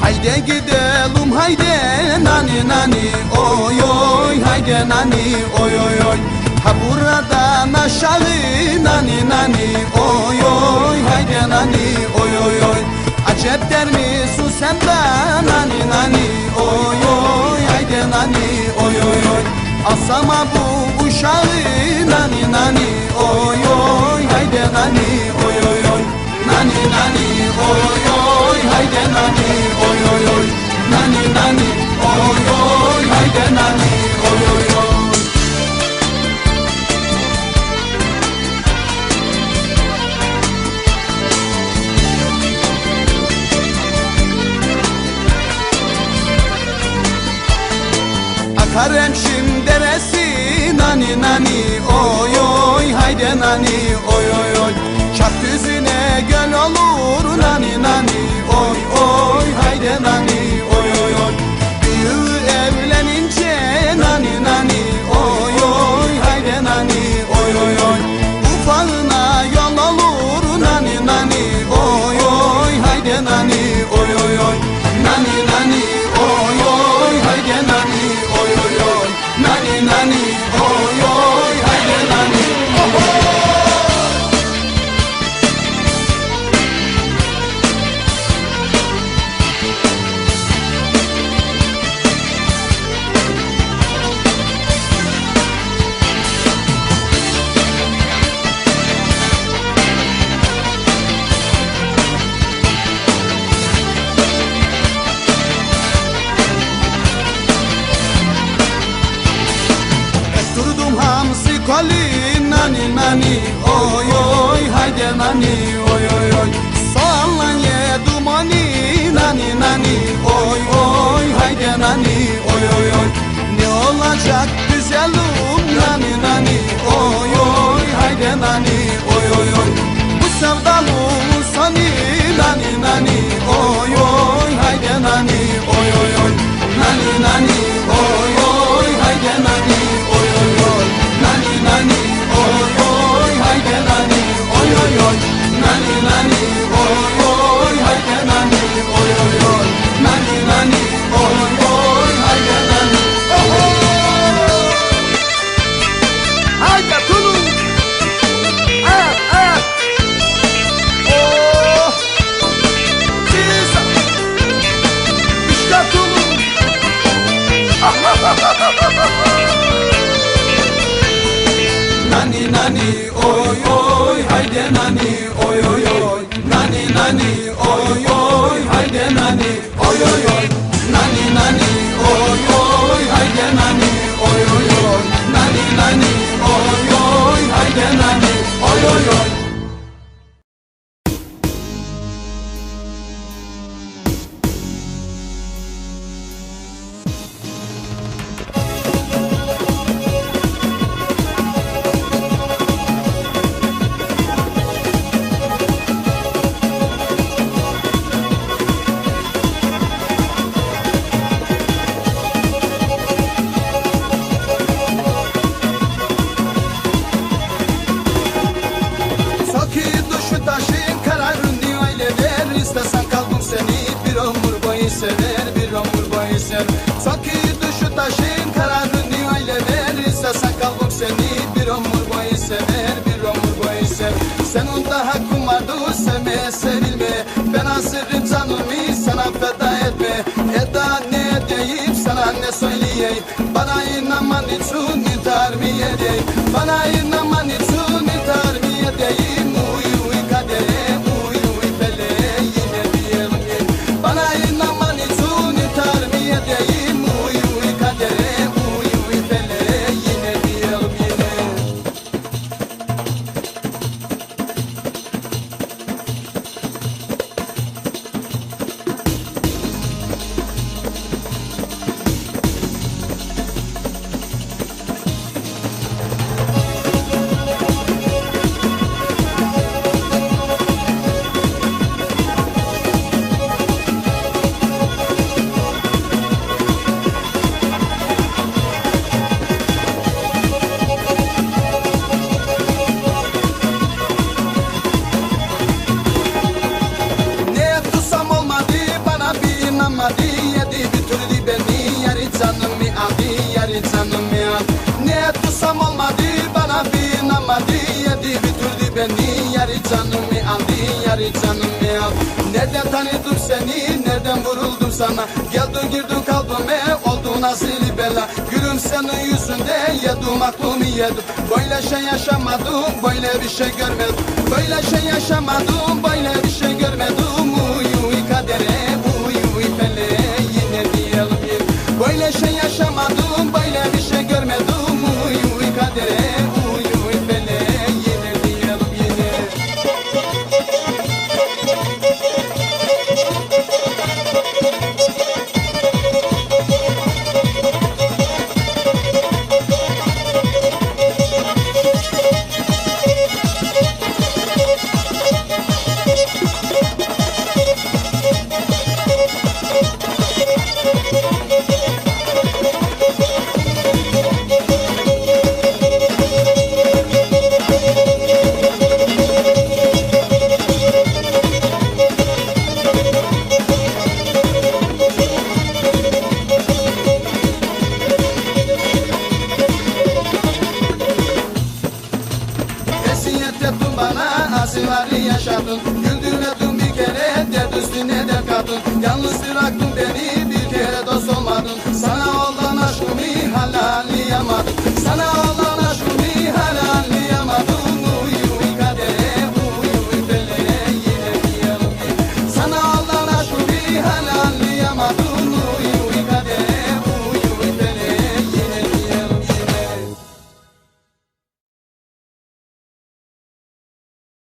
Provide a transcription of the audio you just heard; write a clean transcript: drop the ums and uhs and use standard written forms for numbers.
Haydi gidelim haydi nani nani oy oy haydi nani oy oy oy. Ha buradan aşağı nani nani oy oy haydi nani oy oy oy. Acep der misin sen ben nani nani oy oy haydi nani oy oy oy. Asama bu uşağı nani nani oy oy haydi nani oy oy oy. Nani nani oy oy haydi nani oy oy oy. Nani nani oy oy haydi nani oy oy oy. Akar hemşim deresi nani nani oy oy haydi nani oy oy oy. Çat düzüne göl olur nani nani oy oy haydi nani oy oy oy. Büyüğü evlenince nani nani oy oy haydi nani oy oy oy. Ufağına yol olur nani nani oy oy haydi nani oy oy oy. Nani nani oy oy haydi nani oy oy oy. Nani nani oy oy haydi nani oy oy. Durdum hamsi koli nani nani oy oy haydi nani oy oy oy. Soğanla yedim oni nani nani oy oy haydi nani oy oy oy. Ne olacak güzelim nani nani oy oy haydi nani oy oy oy. Bu sevdalım sani nani nani oy oy haydi nani oy oy oy. Nani nani oy oy haydi nani oy oy oy. Nani nani oy oy haydi nani oy oy oy. Nani nani oy oy haydi nani oy oy oy. Nani nani oy oy haydi nani oy oy. Haydi tulum. Oh. Pizza. İşte tulum. Nani nani oy oy haydi nani oy oy oy. Nani nani oy oy haydi nani oy oy oy. Nani nani oy oy haydi nani oy oy oy. Nani nani oy oy haydi nani oy oy oy. Sever bir ömür boyu sever. Sanki düşü taşın kararını öyle ver. İstesen kalbim seni bir ömür boyu sever, bir ömür boyu sever. Senin de hakkın vardı sevmeye, sevilme. Ben asırım canımı sana feda etme. Eda ne deyip sana ne söyleyeyim. Bana inanman için intihar mı edeyim. Bana inan yari canım ya. Nereden tanıdım seni, nereden vuruldum sana. Geldin girdin kalbime, oldu nasıl bela. Gülüm senin yüzünde yedim aklımı yedim. Böyle şey yaşamadım, böyle bir şey görmedim. Böyle şey yaşamadım, böyle bir şey görmedim. Uy uy kadere, uy uy feleğe, yine diyelim bir. Böyle şey yaşamadım, böyle bir şey görmedim. Uy uy kadere, uy uy feleğe, yine diyelim yine. Eziyet ettin bana, acıları yaşadın. Güldürmedin bir kere, dert üstüne dert kattın. Yalnız bıraktın